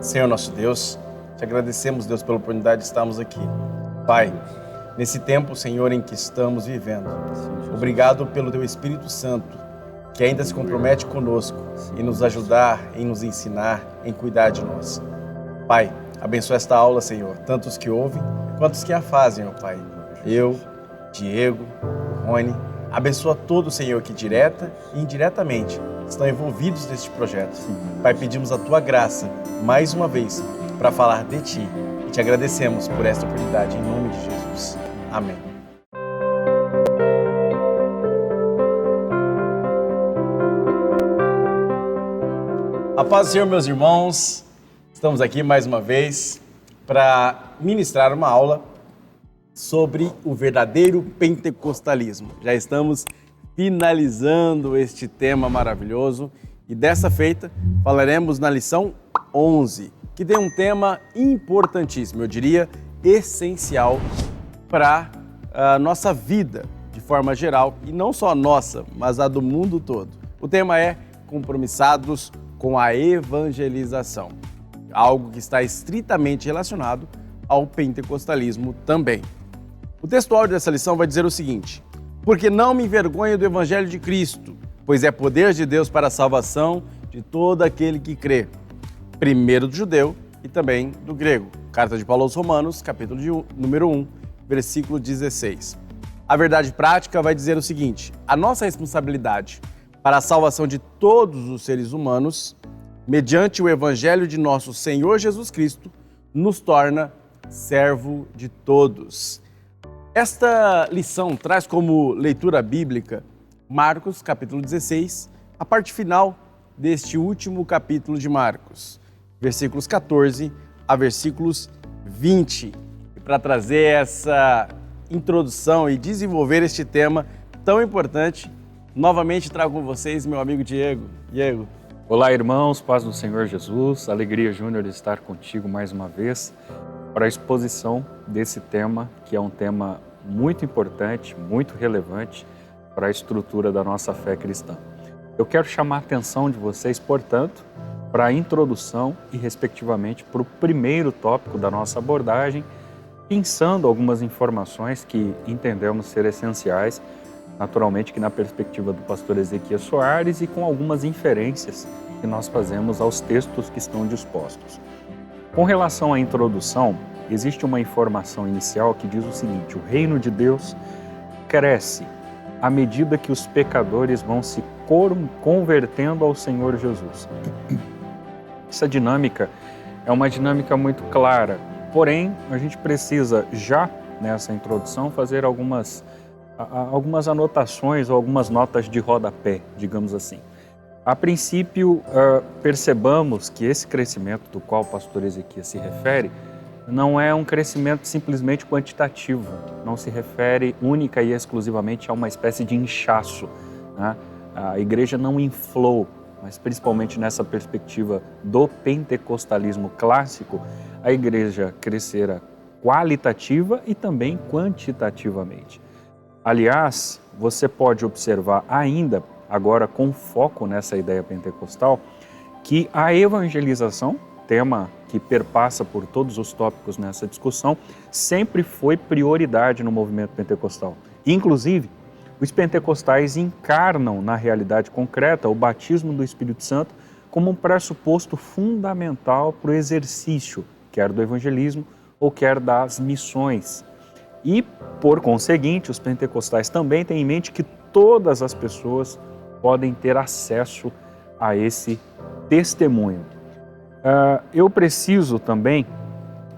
Senhor nosso Deus, te agradecemos, Deus, pela oportunidade de estarmos aqui. Pai, nesse tempo, Senhor, em que estamos vivendo, obrigado pelo Teu Espírito Santo, que ainda se compromete conosco em nos ajudar, em nos ensinar, em cuidar de nós. Pai, abençoa esta aula, Senhor, tanto os que ouvem quanto os que a fazem, ó Pai. Eu, Diego, Rony, abençoa todos, Senhor, que direta e indiretamente estão envolvidos neste projeto. Pai, pedimos a Tua graça, mais uma vez, para falar de Ti. E te agradecemos por esta oportunidade, em nome de Jesus. Amém. A paz do Senhor, meus irmãos. Estamos aqui mais uma vez para ministrar uma aula sobre o verdadeiro pentecostalismo. Já estamos finalizando este tema maravilhoso e dessa feita falaremos na lição 11, que tem um tema importantíssimo, eu diria essencial para a nossa vida de forma geral e não só a nossa, mas a do mundo todo. O tema é compromissados com a evangelização, algo que está estritamente relacionado ao pentecostalismo também. O textual dessa lição vai dizer o seguinte: porque não me envergonho do Evangelho de Cristo, pois é poder de Deus para a salvação de todo aquele que crê, primeiro do judeu e também do grego. Carta de Paulo aos Romanos, capítulo número 1, versículo 16. A verdade prática vai dizer o seguinte: a nossa responsabilidade para a salvação de todos os seres humanos, mediante o Evangelho de nosso Senhor Jesus Cristo, nos torna servo de todos. Esta lição traz como leitura bíblica Marcos, capítulo 16, a parte final deste último capítulo de Marcos, versículos 14 a versículos 20. E para trazer essa introdução e desenvolver este tema tão importante, novamente trago com vocês meu amigo Diego. Diego. Olá, irmãos, paz do Senhor Jesus, alegria, Júnior, de estar contigo mais uma vez para a exposição desse tema, que é um tema muito importante, muito relevante para a estrutura da nossa fé cristã. Eu quero chamar a atenção de vocês, portanto, para a introdução e, respectivamente, para o primeiro tópico da nossa abordagem, pensando algumas informações que entendemos ser essenciais, naturalmente que na perspectiva do pastor Ezequias Soares e com algumas inferências que nós fazemos aos textos que estão dispostos. Com relação à introdução, existe uma informação inicial que diz o seguinte: o reino de Deus cresce à medida que os pecadores vão se convertendo ao Senhor Jesus. Essa dinâmica é uma dinâmica muito clara, porém a gente precisa já nessa introdução fazer algumas anotações ou algumas notas de rodapé, digamos assim. A princípio, percebamos que esse crescimento do qual o pastor Ezequias se refere não é um crescimento simplesmente quantitativo, não se refere única e exclusivamente a uma espécie de inchaço, né? A igreja não inflou, mas principalmente nessa perspectiva do pentecostalismo clássico, a igreja crescera qualitativa e também quantitativamente. Aliás, você pode observar ainda, agora com foco nessa ideia pentecostal, que a evangelização, tema que perpassa por todos os tópicos nessa discussão, sempre foi prioridade no movimento pentecostal. Inclusive, os pentecostais encarnam na realidade concreta o batismo do Espírito Santo como um pressuposto fundamental para o exercício, quer do evangelismo ou quer das missões. E, por conseguinte, os pentecostais também têm em mente que todas as pessoas podem ter acesso a esse testemunho. Eu preciso também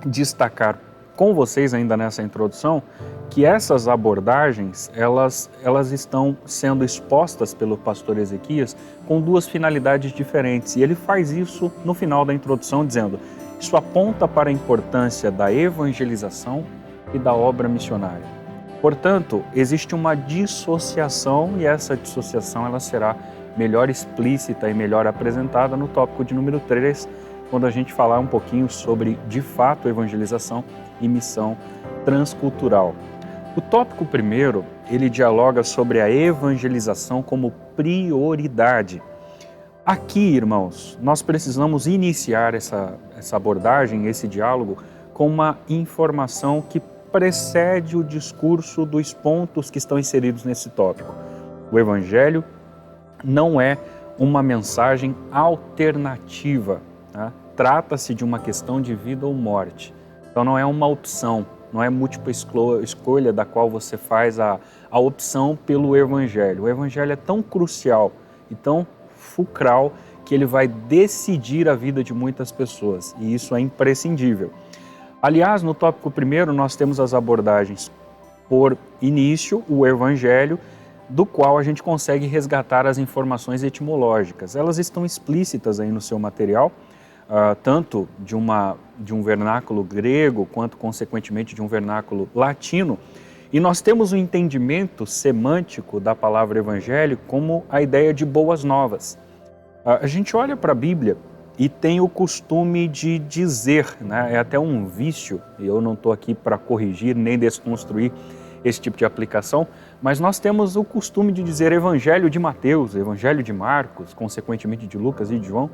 destacar com vocês ainda nessa introdução que essas abordagens, elas estão sendo expostas pelo pastor Ezequias com duas finalidades diferentes. E ele faz isso no final da introdução dizendo: isso aponta para a importância da evangelização e da obra missionária. Portanto, existe uma dissociação e essa dissociação ela será melhor explícita e melhor apresentada no tópico de número 3, quando a gente falar um pouquinho sobre, de fato, evangelização e missão transcultural. O tópico primeiro, ele dialoga sobre a evangelização como prioridade. Aqui, irmãos, nós precisamos iniciar essa abordagem, esse diálogo, com uma informação que precede o discurso dos pontos que estão inseridos nesse tópico. O Evangelho não é uma mensagem alternativa, tá? Trata-se de uma questão de vida ou morte. Então não é uma opção, não é múltipla escolha da qual você faz a opção pelo Evangelho. O Evangelho é tão crucial e tão fulcral que ele vai decidir a vida de muitas pessoas, e isso é imprescindível. Aliás, no tópico primeiro nós temos as abordagens por início, o Evangelho, do qual a gente consegue resgatar as informações etimológicas. Elas estão explícitas aí no seu material, tanto de um vernáculo grego, quanto, consequentemente, de um vernáculo latino. E nós temos um entendimento semântico da palavra evangelho como a ideia de boas novas. A gente olha para a Bíblia e tem o costume de dizer, né? É até um vício, e eu não estou aqui para corrigir nem desconstruir esse tipo de aplicação, mas nós temos o costume de dizer Evangelho de Mateus, Evangelho de Marcos, consequentemente de Lucas e de João,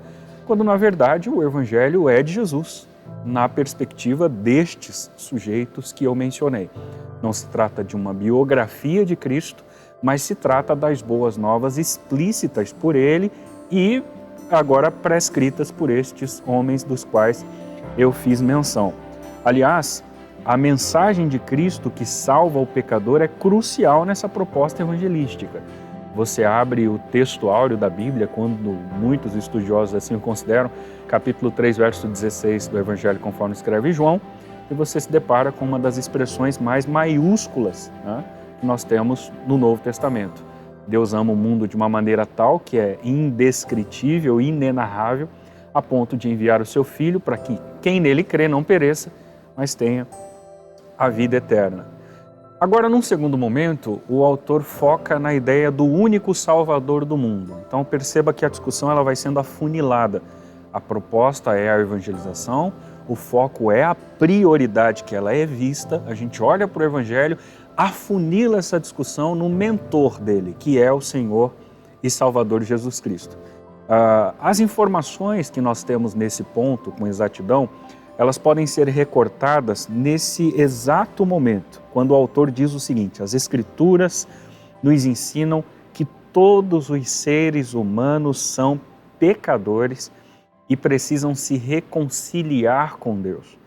quando na verdade o Evangelho é de Jesus, na perspectiva destes sujeitos que eu mencionei. Não se trata de uma biografia de Cristo, mas se trata das boas novas explícitas por ele e agora prescritas por estes homens dos quais eu fiz menção. Aliás, a mensagem de Cristo que salva o pecador é crucial nessa proposta evangelística. Você abre o texto áureo da Bíblia, quando muitos estudiosos assim o consideram, capítulo 3, verso 16 do Evangelho conforme escreve João, e você se depara com uma das expressões mais maiúsculas, né, que nós temos no Novo Testamento. Deus ama o mundo de uma maneira tal que é indescritível, inenarrável, a ponto de enviar o seu Filho para que quem nele crê não pereça, mas tenha a vida eterna. Agora, num segundo momento, o autor foca na ideia do único Salvador do mundo. Então perceba que a discussão ela vai sendo afunilada. A proposta é a evangelização, o foco é a prioridade que ela é vista, a gente olha para o Evangelho, afunila essa discussão no mentor dele, que é o Senhor e Salvador Jesus Cristo. As informações que nós temos nesse ponto, com exatidão, elas podem ser recortadas nesse exato momento, quando o autor diz o seguinte: as Escrituras nos ensinam que todos os seres humanos são pecadores e precisam se reconciliar com Deus.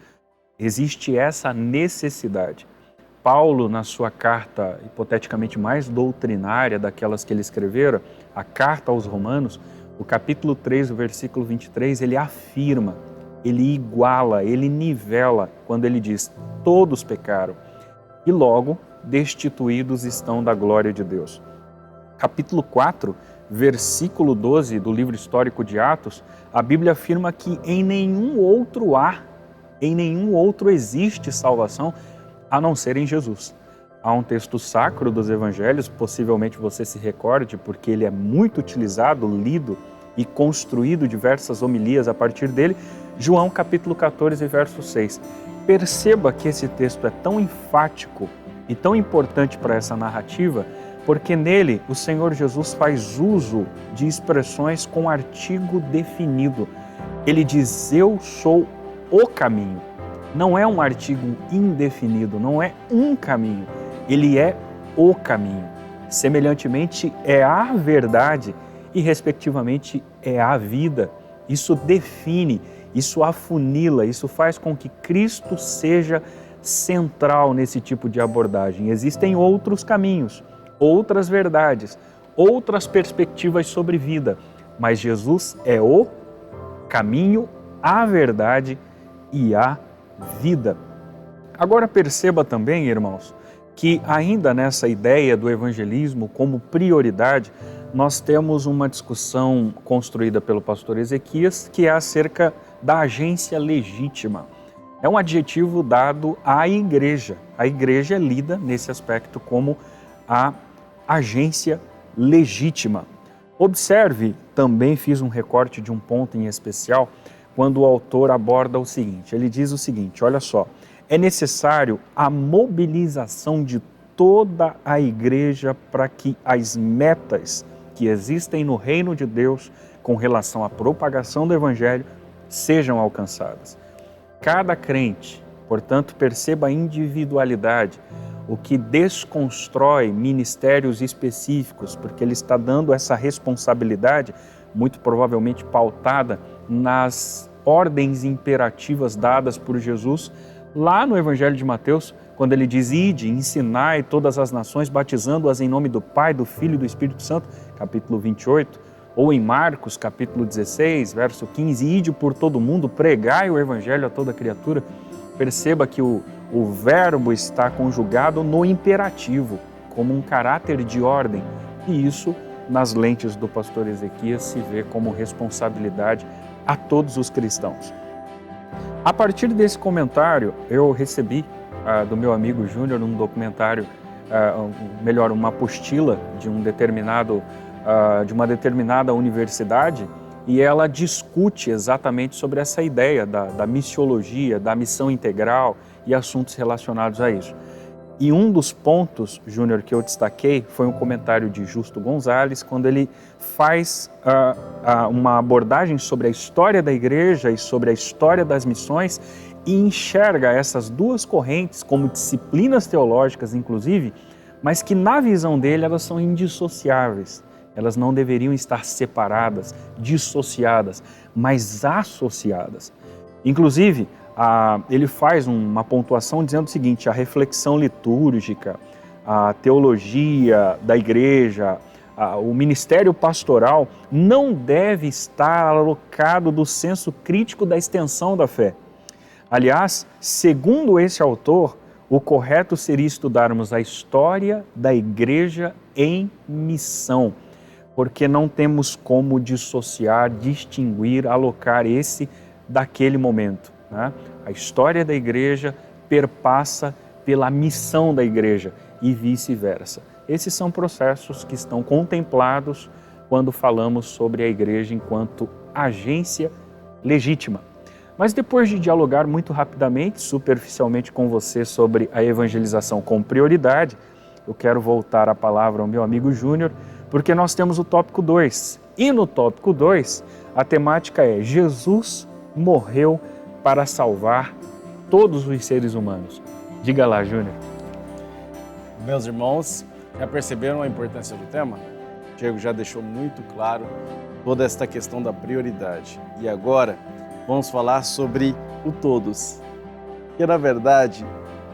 Existe essa necessidade. Paulo, na sua carta hipoteticamente mais doutrinária daquelas que ele escrevera, a carta aos Romanos, o capítulo 3, o versículo 23, ele afirma, ele iguala, ele nivela, quando ele diz, todos pecaram e logo destituídos estão da glória de Deus. Capítulo 4, versículo 12 do livro histórico de Atos, a Bíblia afirma que em nenhum outro existe salvação a não ser em Jesus. Há um texto sacro dos evangelhos, possivelmente você se recorde, porque ele é muito utilizado, lido e construído diversas homilias a partir dele, João capítulo 14, verso 6. Perceba que esse texto é tão enfático e tão importante para essa narrativa, porque nele o Senhor Jesus faz uso de expressões com artigo definido. Ele diz, eu sou o caminho. Não é um artigo indefinido, não é um caminho, ele é o caminho. Semelhantemente, é a verdade e, respectivamente, é a vida. Isso define, isso afunila, isso faz com que Cristo seja central nesse tipo de abordagem. Existem outros caminhos, outras verdades, outras perspectivas sobre vida, mas Jesus é o caminho, a verdade e a vida. Agora perceba também, irmãos, que ainda nessa ideia do evangelismo como prioridade, nós temos uma discussão construída pelo pastor Ezequias, que é acerca da agência legítima. É um adjetivo dado à igreja. A igreja é lida nesse aspecto como a agência legítima. Observe, também fiz um recorte de um ponto em especial, quando o autor aborda o seguinte, ele diz o seguinte, olha só, é necessário a mobilização de toda a igreja para que as metas que existem no reino de Deus com relação à propagação do Evangelho sejam alcançadas. Cada crente, portanto, perceba a individualidade, o que desconstrói ministérios específicos, porque ele está dando essa responsabilidade, muito provavelmente pautada nas ordens imperativas dadas por Jesus lá no Evangelho de Mateus, quando ele diz: ide, ensinai todas as nações, batizando-as em nome do Pai, do Filho e do Espírito Santo, capítulo 28, ou em Marcos, capítulo 16, verso 15, ide por todo mundo, pregai o Evangelho a toda criatura. Perceba que o verbo está conjugado no imperativo, como um caráter de ordem, e isso, nas lentes do pastor Ezequias, se vê como responsabilidade a todos os cristãos. A partir desse comentário, eu recebi do meu amigo Júnior um documentário, uma apostila de de uma determinada universidade, e ela discute exatamente sobre essa ideia da missiologia, da missão integral e assuntos relacionados a isso. E um dos pontos, Júnior, que eu destaquei foi um comentário de Justo Gonzalez, quando ele faz uma abordagem sobre a história da igreja e sobre a história das missões e enxerga essas duas correntes como disciplinas teológicas, inclusive, mas que na visão dele elas são indissociáveis. Elas não deveriam estar separadas, dissociadas, mas associadas. Inclusive, ele faz uma pontuação dizendo o seguinte: a reflexão litúrgica, a teologia da igreja, o ministério pastoral não deve estar alocado do senso crítico da extensão da fé. Aliás, segundo esse autor, o correto seria estudarmos a história da igreja em missão, porque não temos como dissociar, distinguir, alocar esse daquele momento, né? A história da igreja perpassa pela missão da igreja e vice-versa. Esses são processos que estão contemplados quando falamos sobre a igreja enquanto agência legítima. Mas depois de dialogar muito rapidamente, superficialmente com você sobre a evangelização com prioridade, eu quero voltar a palavra ao meu amigo Júnior, porque nós temos o tópico 2. E no tópico 2, a temática é: Jesus morreu para salvar todos os seres humanos. Diga lá, Júnior. Meus irmãos, já perceberam a importância do tema? O Diego já deixou muito claro toda esta questão da prioridade. E agora vamos falar sobre o todos. Que na verdade,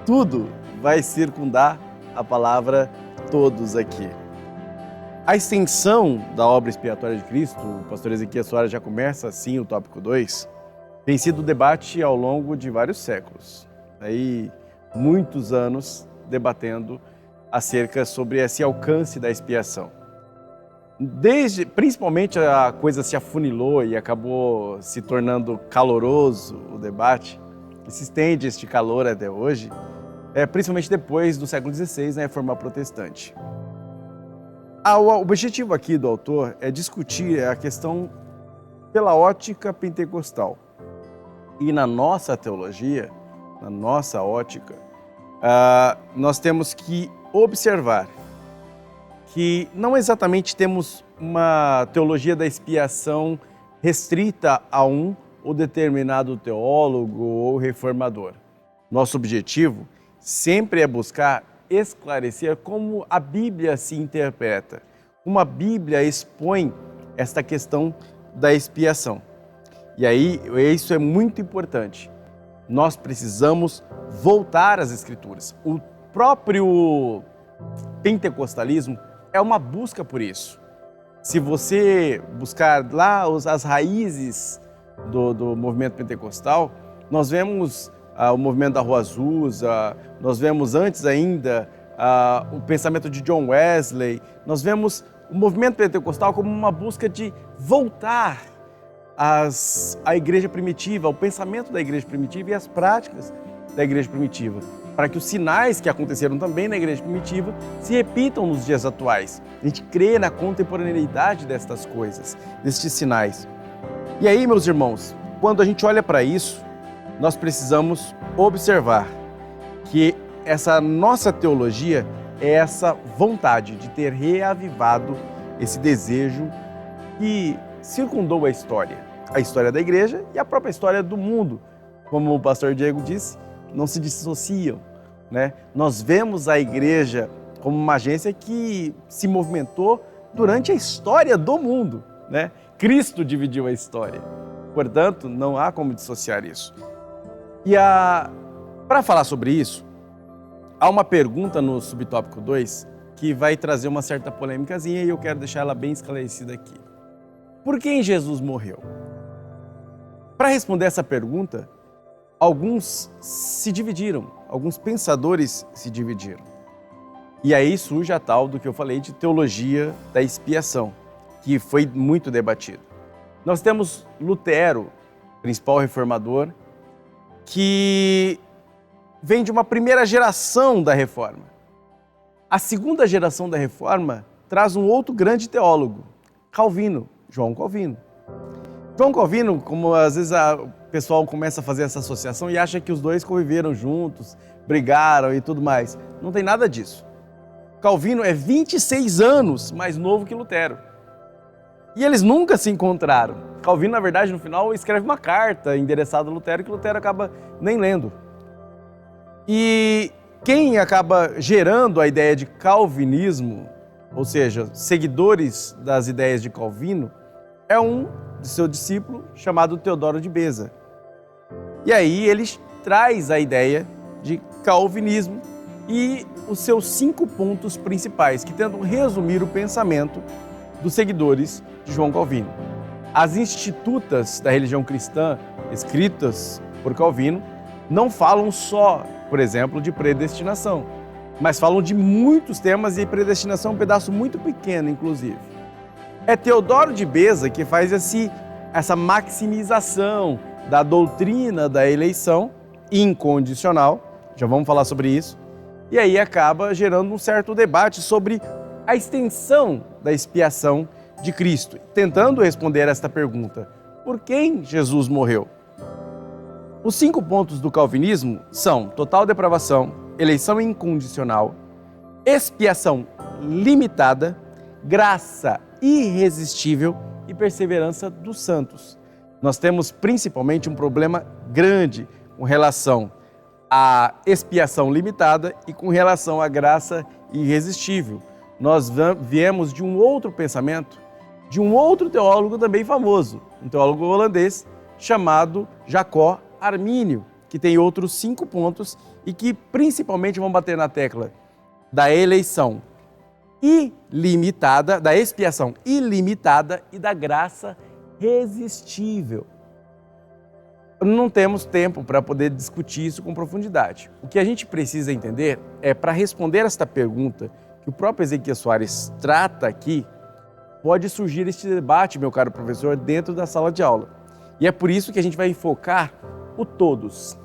tudo vai circundar a palavra todos aqui. A extensão da obra expiatória de Cristo, o pastor Ezequias Soares já começa assim o tópico 2, tem sido debate ao longo de vários séculos. Aí, muitos anos debatendo acerca sobre esse alcance da expiação. Principalmente a coisa se afunilou e acabou se tornando caloroso o debate, e se estende este calor até hoje, principalmente depois do século XVI, na Reforma Protestante. O objetivo aqui do autor é discutir a questão pela ótica pentecostal. E na nossa teologia, na nossa ótica, nós temos que observar que não exatamente temos uma teologia da expiação restrita a um ou determinado teólogo ou reformador. Nosso objetivo sempre é buscar esclarecer como a Bíblia se interpreta, como a Bíblia expõe esta questão da expiação. E aí, isso é muito importante. Nós precisamos voltar às Escrituras. O próprio pentecostalismo é uma busca por isso. Se você buscar lá as raízes do movimento pentecostal, nós vemos o movimento da Rua Azusa, nós vemos antes ainda o pensamento de John Wesley, nós vemos o movimento pentecostal como uma busca de voltar à igreja primitiva, ao pensamento da igreja primitiva e às práticas da igreja primitiva, para que os sinais que aconteceram também na igreja primitiva se repitam nos dias atuais. A gente crê na contemporaneidade destas coisas, destes sinais. E aí, meus irmãos, quando a gente olha para isso, nós precisamos observar que essa nossa teologia é essa vontade de ter reavivado esse desejo que circundou a história da igreja e a própria história do mundo. Como o pastor Diego disse, não se dissociam, né? Nós vemos a igreja como uma agência que se movimentou durante a história do mundo, né? Cristo dividiu a história, portanto, não há como dissociar isso. E para falar sobre isso, há uma pergunta no subtópico 2 que vai trazer uma certa polêmicazinha e eu quero deixar ela bem esclarecida aqui. Por quem Jesus morreu? Para responder essa pergunta, alguns se dividiram, alguns pensadores se dividiram. E aí surge a tal do que eu falei de teologia da expiação, que foi muito debatido. Nós temos Lutero, principal reformador, que vem de uma primeira geração da Reforma. A segunda geração da Reforma traz um outro grande teólogo, Calvino, João Calvino. João Calvino, como às vezes o pessoal começa a fazer essa associação e acha que os dois conviveram juntos, brigaram e tudo mais. Não tem nada disso. Calvino é 26 anos mais novo que Lutero. E eles nunca se encontraram. Calvino, na verdade, no final, escreve uma carta endereçada a Lutero que Lutero acaba nem lendo. E quem acaba gerando a ideia de calvinismo, ou seja, seguidores das ideias de Calvino, é um de seu discípulo chamado Teodoro de Beza. E aí ele traz a ideia de calvinismo e os seus 5 pontos principais, que tentam resumir o pensamento dos seguidores de João Calvino. As institutas da religião cristã, escritas por Calvino, não falam só, por exemplo, de predestinação, mas falam de muitos temas e predestinação é um pedaço muito pequeno, inclusive. É Teodoro de Beza que faz essa maximização da doutrina da eleição incondicional, já vamos falar sobre isso, e aí acaba gerando um certo debate sobre a extensão da expiação de Cristo, tentando responder esta pergunta: por quem Jesus morreu? Os 5 pontos do calvinismo são total depravação, eleição incondicional, expiação limitada, graça irresistível e perseverança dos santos. Nós temos principalmente um problema grande com relação à expiação limitada e com relação à graça irresistível. Nós viemos de um outro pensamento, de um outro teólogo também famoso, um teólogo holandês chamado Jacó Armínio, que tem outros 5 pontos e que principalmente vão bater na tecla da eleição ilimitada, da expiação ilimitada e da graça irresistível. Não temos tempo para poder discutir isso com profundidade. O que a gente precisa entender é, para responder esta pergunta que o próprio Ezequias Soares trata aqui, pode surgir este debate, meu caro professor, dentro da sala de aula. E é por isso que a gente vai enfocar o todos.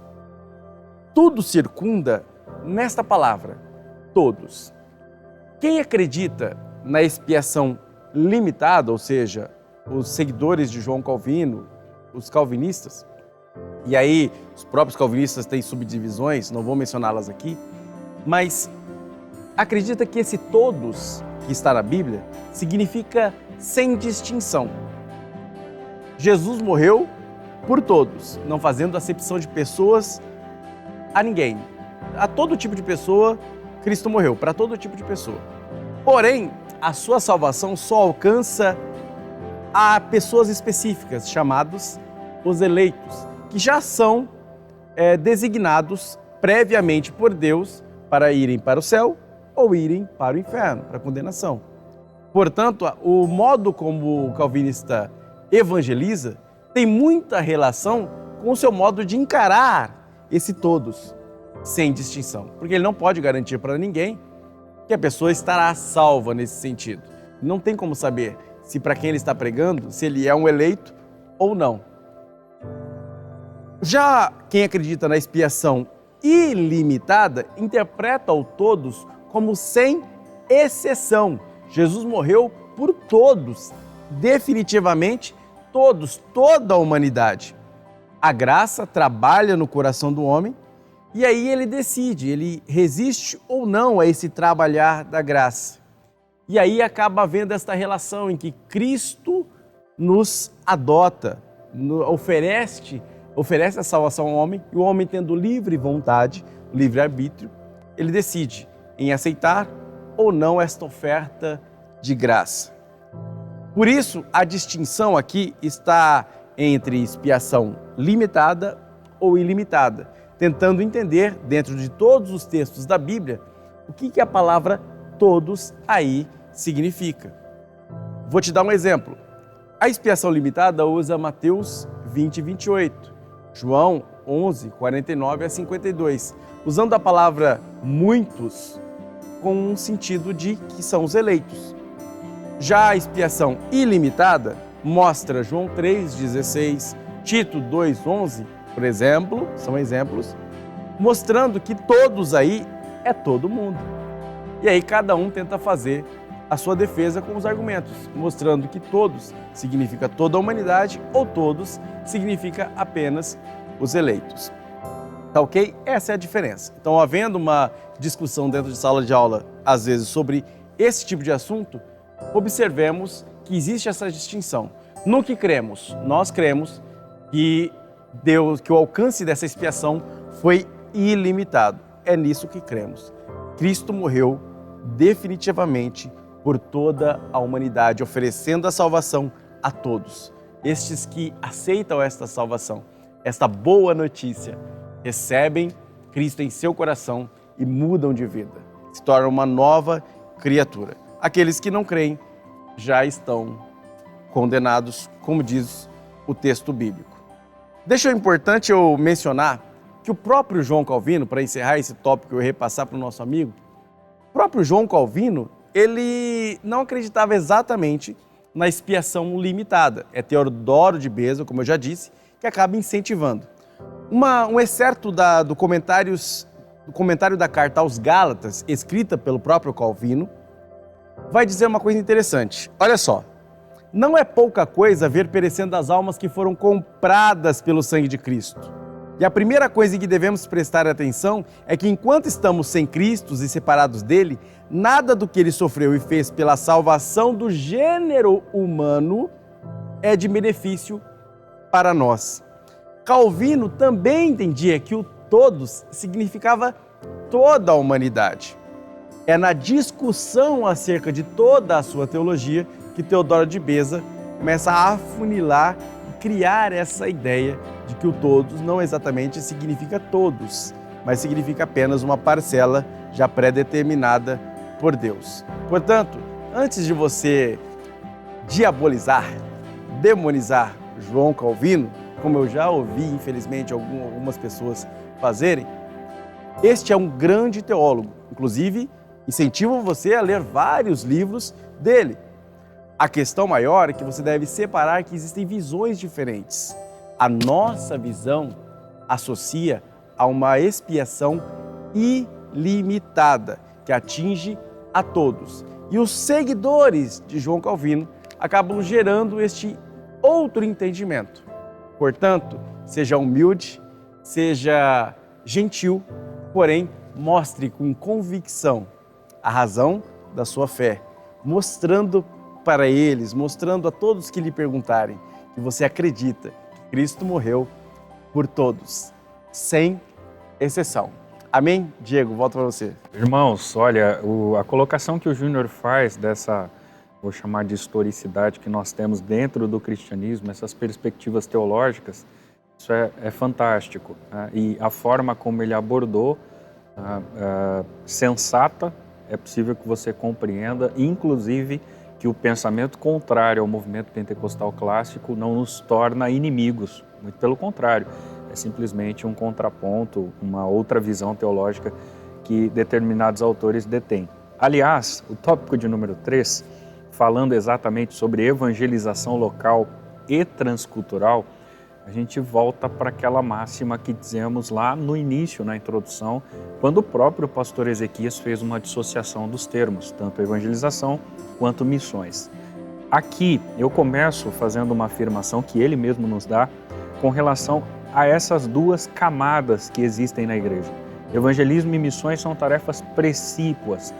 Tudo circunda nesta palavra, todos. Quem acredita na expiação limitada, ou seja, os seguidores de João Calvino, os calvinistas, e aí os próprios calvinistas têm subdivisões, não vou mencioná-las aqui, mas acredita que esse todos que está na Bíblia significa sem distinção. Jesus morreu por todos, não fazendo acepção de pessoas a ninguém. A todo tipo de pessoa, Cristo morreu, para todo tipo de pessoa. Porém, a sua salvação só alcança a pessoas específicas, chamados os eleitos, que já são designados previamente por Deus para irem para o céu ou irem para o inferno, para a condenação. Portanto, o modo como o calvinista evangeliza tem muita relação com o seu modo de encarar esse todos, sem distinção. Porque ele não pode garantir para ninguém que a pessoa estará salva nesse sentido. Não tem como saber se para quem ele está pregando, se ele é um eleito ou não. Já quem acredita na expiação ilimitada, interpreta o todos como sem exceção. Jesus morreu por todos, definitivamente todos, toda a humanidade. A graça trabalha no coração do homem e aí ele decide, ele resiste ou não a esse trabalhar da graça. E aí acaba havendo esta relação em que Cristo nos adota, oferece a salvação ao homem, e o homem, tendo livre vontade, livre-arbítrio, ele decide em aceitar ou não esta oferta de graça. Por isso, a distinção aqui está entre expiação limitada ou ilimitada, tentando entender, dentro de todos os textos da Bíblia, o que a palavra todos aí significa. Vou te dar um exemplo. A expiação limitada usa Mateus 20, 28, João 11, 49 a 52, usando a palavra muitos com um sentido de que são os eleitos. Já a expiação ilimitada mostra João 3, 16, Tito 2, 11, por exemplo, são exemplos, mostrando que todos aí é todo mundo. E aí cada um tenta fazer a sua defesa com os argumentos, mostrando que todos significa toda a humanidade ou todos significa apenas os eleitos. Tá ok? Essa é a diferença. Então, havendo uma discussão dentro de sala de aula, às vezes, sobre esse tipo de assunto, observemos que existe essa distinção. No que cremos? Nós cremos que o alcance dessa expiação foi ilimitado. É nisso que cremos. Cristo morreu definitivamente por toda a humanidade, oferecendo a salvação a todos. Estes que aceitam esta salvação, esta boa notícia, recebem Cristo em seu coração e mudam de vida, se tornam uma nova criatura. Aqueles que não creem já estão condenados, como diz o texto bíblico. Importante eu mencionar que o próprio João Calvino, para encerrar esse tópico e eu repassar para o nosso amigo, o próprio João Calvino, ele não acreditava exatamente na expiação limitada. É Teodoro de Beza, como eu já disse, que acaba incentivando. Um excerto do comentário da carta aos Gálatas, escrita pelo próprio Calvino, vai dizer uma coisa interessante. Olha só, não é pouca coisa ver perecendo as almas que foram compradas pelo sangue de Cristo. E a primeira coisa em que devemos prestar atenção é que enquanto estamos sem Cristo e separados dele, nada do que ele sofreu e fez pela salvação do gênero humano é de benefício para nós. Calvino também entendia que o todos significava toda a humanidade. É na discussão acerca de toda a sua teologia que Teodoro de Beza começa a afunilar e criar essa ideia de que o todos não exatamente significa todos, mas significa apenas uma parcela já pré-determinada por Deus. Portanto, antes de você diabolizar, demonizar João Calvino, como eu já ouvi, infelizmente, algumas pessoas fazerem, este é um grande teólogo. Inclusive, incentivo você a ler vários livros dele. A questão maior é que você deve separar que existem visões diferentes. A nossa visão associa a uma expiação ilimitada, que atinge a todos. E os seguidores de João Calvino acabam gerando este outro entendimento. Portanto, seja humilde, seja gentil, porém, mostre com convicção a razão da sua fé, mostrando para eles, mostrando a todos que lhe perguntarem que você acredita que Cristo morreu por todos, sem exceção. Amém? Diego, volto para você. Irmãos, olha, a colocação que o Júnior faz dessa, vou chamar de historicidade que nós temos dentro do cristianismo, essas perspectivas teológicas, isso é fantástico. Né? E a forma como ele abordou, sensata, é possível que você compreenda, inclusive que o pensamento contrário ao movimento pentecostal clássico não nos torna inimigos, muito pelo contrário, é simplesmente um contraponto, uma outra visão teológica que determinados autores detêm. Aliás, o tópico de número 3, falando exatamente sobre evangelização local e transcultural, a gente volta para aquela máxima que dizemos lá no início, na introdução, quando o próprio pastor Ezequias fez uma dissociação dos termos, tanto evangelização quanto missões. Aqui eu começo fazendo uma afirmação que ele mesmo nos dá com relação a essas duas camadas que existem na igreja. Evangelismo e missões são tarefas precípuas.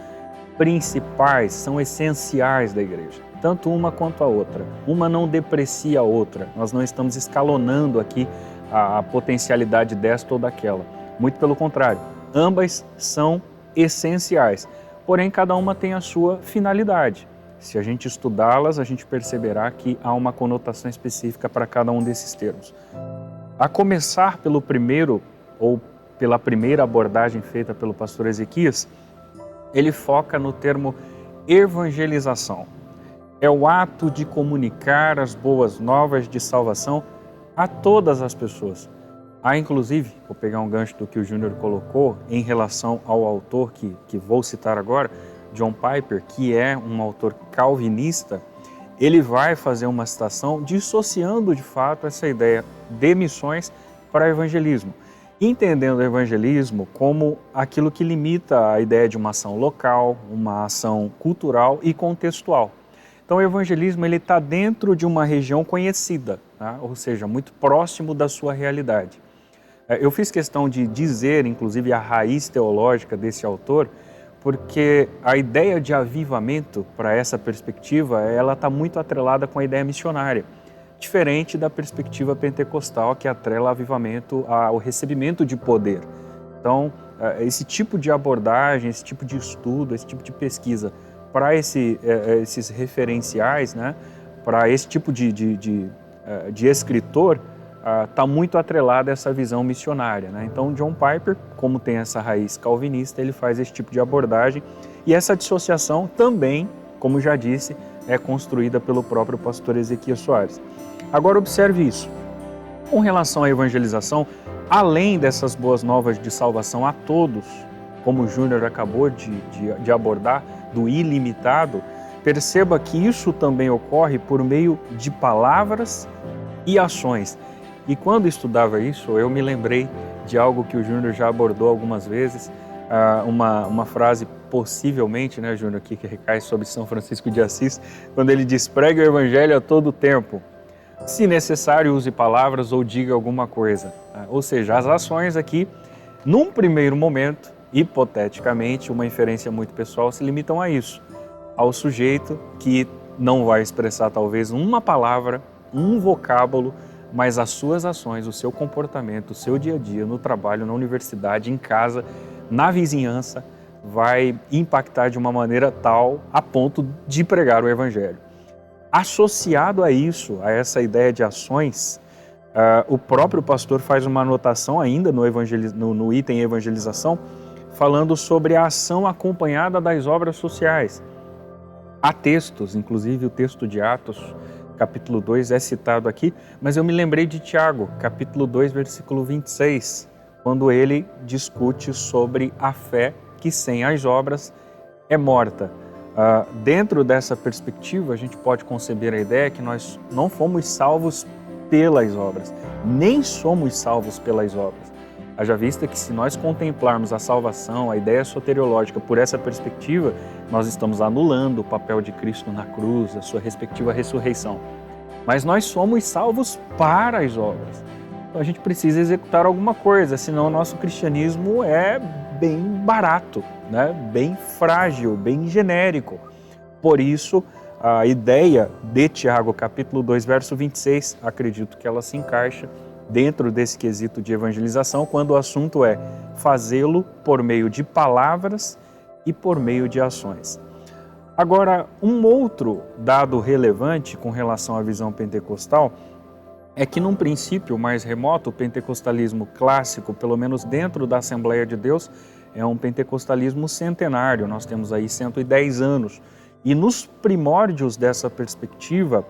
principais, são essenciais da igreja, tanto uma quanto a outra. Uma não deprecia a outra, nós não estamos escalonando aqui a potencialidade desta ou daquela. Muito pelo contrário, ambas são essenciais, porém cada uma tem a sua finalidade. Se a gente estudá-las, a gente perceberá que há uma conotação específica para cada um desses termos. A começar pelo primeiro, ou pela primeira abordagem feita pelo pastor Ezequias, ele foca no termo evangelização. É o ato de comunicar as boas novas de salvação a todas as pessoas. Há inclusive, vou pegar um gancho do que o Júnior colocou em relação ao autor que vou citar agora, John Piper, que é um autor calvinista. Ele vai fazer uma citação dissociando de fato essa ideia de missões para evangelismo, entendendo o evangelismo como aquilo que limita a ideia de uma ação local, uma ação cultural e contextual. Então o evangelismo está dentro de uma região conhecida, tá? Ou seja, muito próximo da sua realidade. Eu fiz questão de dizer, inclusive, a raiz teológica desse autor, porque a ideia de avivamento, para essa perspectiva, ela está muito atrelada com a ideia missionária, diferente da perspectiva pentecostal, que atrela avivamento ao recebimento de poder. Então, esse tipo de abordagem, esse tipo de estudo, esse tipo de pesquisa, para esses referenciais, né, para esse tipo de escritor, está muito atrelada a essa visão missionária, né? Então, John Piper, como tem essa raiz calvinista, ele faz esse tipo de abordagem, e essa dissociação também, como já disse, é construída pelo próprio pastor Ezequias Soares. Agora observe isso. Com relação à evangelização, além dessas boas novas de salvação a todos, como o Júnior acabou de abordar, do ilimitado, perceba que isso também ocorre por meio de palavras e ações. E quando estudava isso, eu me lembrei de algo que o Júnior já abordou algumas vezes, uma frase possivelmente, né, Júnior, que recai sobre São Francisco de Assis, quando ele diz: pregue o evangelho a todo tempo, se necessário use palavras ou diga alguma coisa. Ou seja, as ações aqui, num primeiro momento, hipoteticamente, uma inferência muito pessoal, se limitam a isso, ao sujeito que não vai expressar talvez uma palavra, um vocábulo, mas as suas ações, o seu comportamento, o seu dia a dia, no trabalho, na universidade, em casa, na vizinhança, vai impactar de uma maneira tal a ponto de pregar o evangelho. Associado a isso, a essa ideia de ações, o próprio pastor faz uma anotação ainda no item evangelização, falando sobre a ação acompanhada das obras sociais. Há textos, inclusive o texto de Atos, capítulo 2 é citado aqui, mas eu me lembrei de Tiago, capítulo 2, versículo 26, quando ele discute sobre a fé que sem as obras é morta. Dentro dessa perspectiva, a gente pode conceber a ideia que nós não fomos salvos pelas obras, nem somos salvos pelas obras. Haja vista que se nós contemplarmos a salvação, a ideia soteriológica por essa perspectiva, nós estamos anulando o papel de Cristo na cruz, a sua respectiva ressurreição. Mas nós somos salvos para as obras. Então a gente precisa executar alguma coisa, senão o nosso cristianismo é bem barato, né? Bem frágil, bem genérico. Por isso, a ideia de Tiago, capítulo 2, verso 26, acredito que ela se encaixa dentro desse quesito de evangelização, quando o assunto é fazê-lo por meio de palavras e por meio de ações. Agora, um outro dado relevante com relação à visão pentecostal é que, num princípio mais remoto, o pentecostalismo clássico, pelo menos dentro da Assembleia de Deus, é um pentecostalismo centenário. Nós temos aí 110 anos. E nos primórdios dessa perspectiva,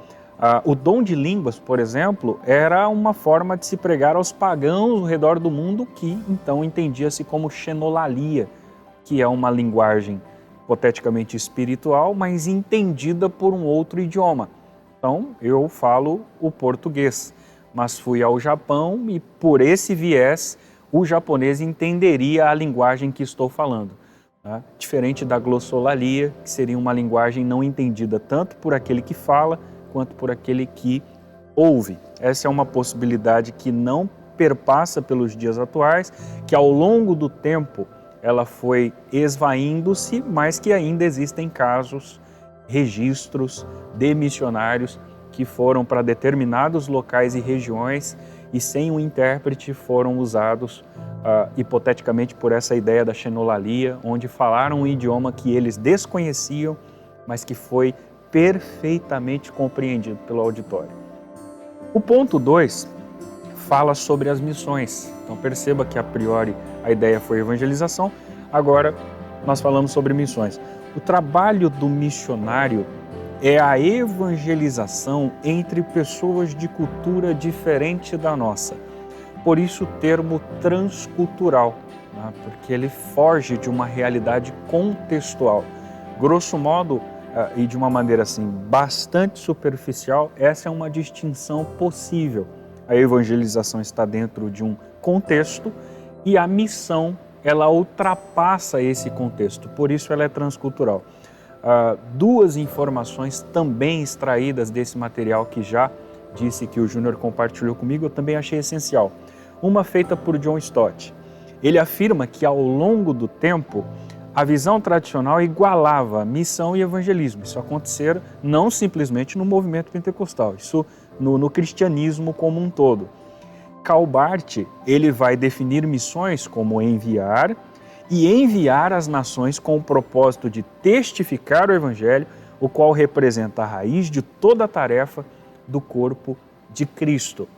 o dom de línguas, por exemplo, era uma forma de se pregar aos pagãos ao redor do mundo, que então entendia-se como xenolalia, que é uma linguagem hipoteticamente espiritual, mas entendida por um outro idioma. Então, eu falo o português, mas fui ao Japão e, por esse viés, o japonês entenderia a linguagem que estou falando. Tá? Diferente da glossolalia, que seria uma linguagem não entendida tanto por aquele que fala, quanto por aquele que ouve. Essa é uma possibilidade que não perpassa pelos dias atuais, que ao longo do tempo ela foi esvaindo-se, mas que ainda existem casos, registros de missionários que foram para determinados locais e regiões e sem um intérprete foram usados hipoteticamente por essa ideia da xenolalia, onde falaram um idioma que eles desconheciam, mas que foi perfeitamente compreendido pelo auditório. O ponto 2 fala sobre as missões. Então perceba que a priori a ideia foi evangelização, agora nós falamos sobre missões. O trabalho do missionário é a evangelização entre pessoas de cultura diferente da nossa. Por isso o termo transcultural, né? Porque ele foge de uma realidade contextual. Grosso modo, e de uma maneira assim bastante superficial, essa é uma distinção possível. A evangelização está dentro de um contexto e a missão, ela ultrapassa esse contexto, por isso ela é transcultural. Duas informações também extraídas desse material que já disse que o Júnior compartilhou comigo, eu também achei essencial. Uma feita por John Stott. Ele afirma que ao longo do tempo, a visão tradicional igualava missão e evangelismo. Isso aconteceu não simplesmente no movimento pentecostal, isso no cristianismo como um todo. Calbart, ele vai definir missões como enviar e enviar as nações com o propósito de testificar o evangelho, o qual representa a raiz de toda a tarefa do corpo de Cristo.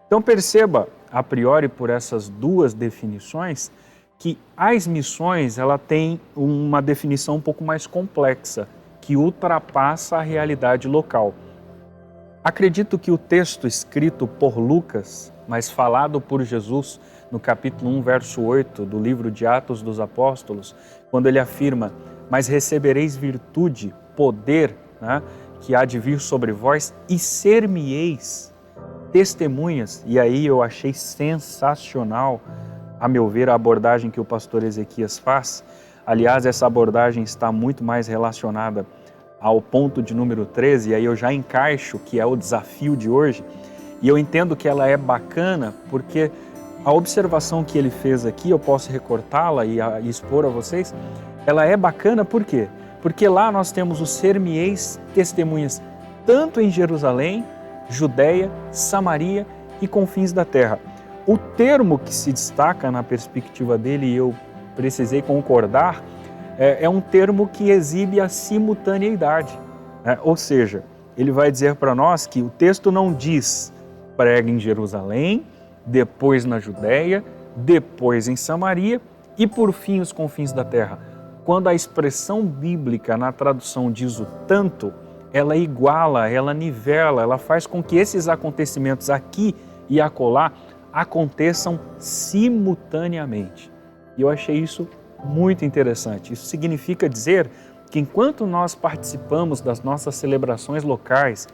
Então perceba, a priori por essas duas definições, que as missões ela tem uma definição um pouco mais complexa, que ultrapassa a realidade local. Acredito que o texto escrito por Lucas, mas falado por Jesus, no capítulo 1, verso 8 do livro de Atos dos Apóstolos, quando ele afirma, mas recebereis virtude, poder, né, que há de vir sobre vós, e ser-me-eis testemunhas. E aí eu achei sensacional, a meu ver, a abordagem que o pastor Ezequias faz. Aliás, essa abordagem está muito mais relacionada ao ponto de número 13, e aí eu já encaixo, que é o desafio de hoje, e eu entendo que ela é bacana, porque a observação que ele fez aqui, eu posso recortá-la e expor a vocês, ela é bacana por quê? Porque lá nós temos o ser-me-eis testemunhas, tanto em Jerusalém, Judeia, Samaria e confins da terra. O termo que se destaca na perspectiva dele, e eu precisei concordar, é um termo que exibe a simultaneidade, né? Ou seja, ele vai dizer para nós que o texto não diz prega em Jerusalém, depois na Judeia, depois em Samaria e por fim os confins da terra. Quando a expressão bíblica na tradução diz o tanto, ela iguala, ela nivela, ela faz com que esses acontecimentos aqui e acolá aconteçam simultaneamente. E eu achei isso muito interessante. Isso significa dizer que enquanto nós participamos das nossas celebrações locais,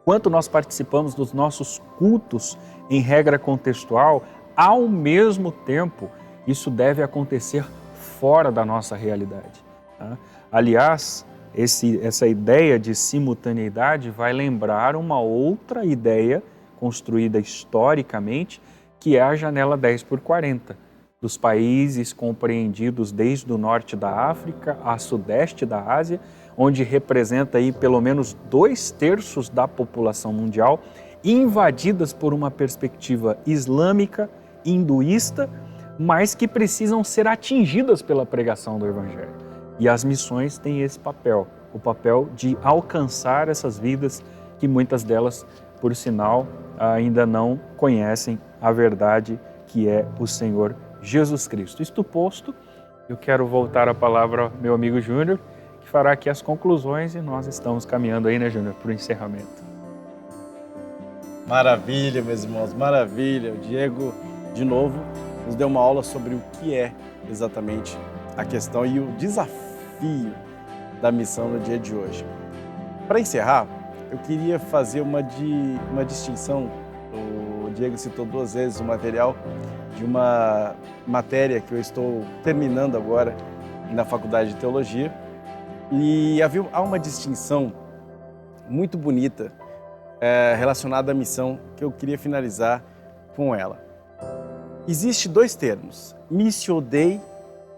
enquanto nós participamos dos nossos cultos em regra contextual, ao mesmo tempo, isso deve acontecer fora da nossa realidade, tá? Aliás, essa ideia de simultaneidade vai lembrar uma outra ideia construída historicamente, que é a janela 10x40, dos países compreendidos desde o norte da África a sudeste da Ásia, onde representa aí pelo menos 2/3 da população mundial, invadidas por uma perspectiva islâmica, hinduísta, mas que precisam ser atingidas pela pregação do Evangelho. E as missões têm esse papel, o papel de alcançar essas vidas que muitas delas, por sinal, ainda não conhecem a verdade que é o Senhor Jesus Cristo. Isto posto, eu quero voltar a palavra ao meu amigo Júnior, que fará aqui as conclusões e nós estamos caminhando aí, né, Júnior, para o encerramento. Maravilha, meus irmãos, maravilha. O Diego, de novo, nos deu uma aula sobre o que é exatamente a questão e o desafio da missão no dia de hoje. Para encerrar, eu queria fazer uma distinção. O Diego citou 2 vezes o material de uma matéria que eu estou terminando agora na Faculdade de Teologia, e há uma distinção muito bonita relacionada à missão que eu queria finalizar com ela. Existem 2 termos, missio Dei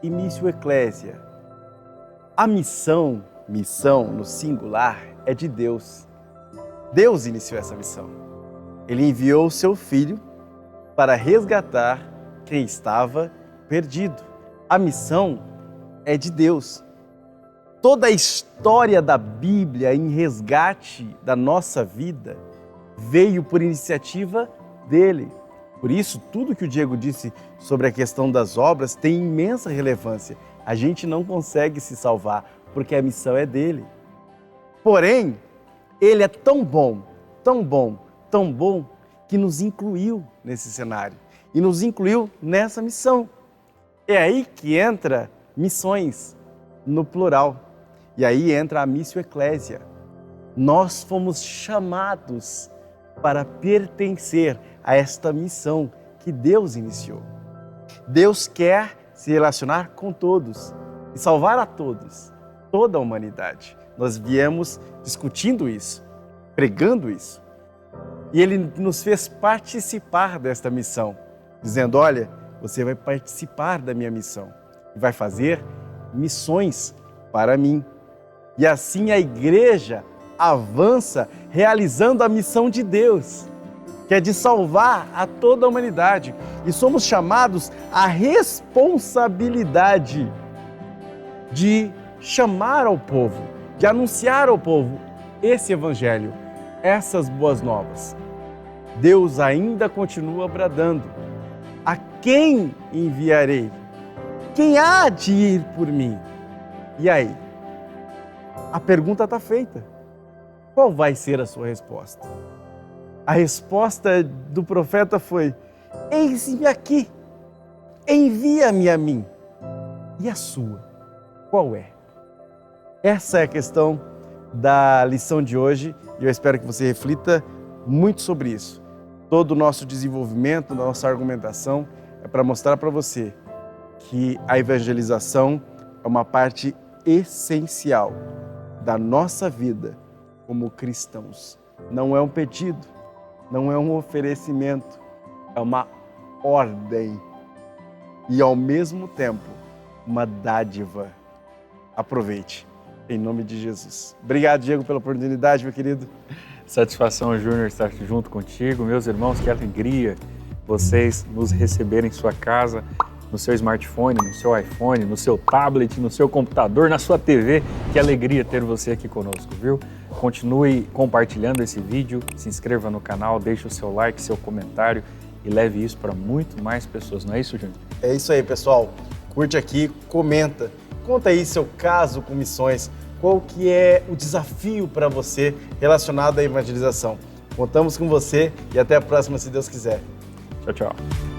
e missio ecclesia. A missão no singular, é de Deus. Deus iniciou essa missão. Ele enviou o seu Filho para resgatar quem estava perdido. A missão é de Deus. Toda a história da Bíblia em resgate da nossa vida veio por iniciativa dele. Por isso, tudo que o Diego disse sobre a questão das obras tem imensa relevância. A gente não consegue se salvar, porque a missão é dele. Porém, ele é tão bom, tão bom, tão bom, que nos incluiu nesse cenário e nos incluiu nessa missão. É aí que entra missões, no plural. E aí entra a missio ecclesia. Nós fomos chamados para pertencer a esta missão que Deus iniciou. Deus quer se relacionar com todos e salvar a todos, toda a humanidade. Nós viemos discutindo isso, pregando isso. E Ele nos fez participar desta missão, dizendo, olha, você vai participar da minha missão e vai fazer missões para mim. E assim a igreja avança realizando a missão de Deus, que é de salvar a toda a humanidade. E somos chamados à responsabilidade de chamar ao povo, de anunciar ao povo esse evangelho, essas boas novas. Deus ainda continua bradando: a quem enviarei? Quem há de ir por mim? E aí? A pergunta está feita. Qual vai ser a sua resposta? A resposta do profeta foi: eis-me aqui, envia-me a mim. E a sua, qual é? Essa é a questão da lição de hoje e eu espero que você reflita muito sobre isso. Todo o nosso desenvolvimento, nossa argumentação é para mostrar para você que a evangelização é uma parte essencial da nossa vida como cristãos. Não é um pedido, não é um oferecimento, é uma ordem e, ao mesmo tempo, uma dádiva. Aproveite, em nome de Jesus. Obrigado, Diego, pela oportunidade, meu querido. Satisfação, Júnior, estar junto contigo. Meus irmãos, que alegria vocês nos receberem em sua casa, no seu smartphone, no seu iPhone, no seu tablet, no seu computador, na sua TV. Que alegria ter você aqui conosco, viu? Continue compartilhando esse vídeo, se inscreva no canal, deixe o seu like, seu comentário e leve isso para muito mais pessoas. Não é isso, Júnior? É isso aí, pessoal. Curte aqui, comenta. Conta aí seu caso com missões. Qual que é o desafio para você relacionado à evangelização? Contamos com você e até a próxima, se Deus quiser. Tchau, tchau.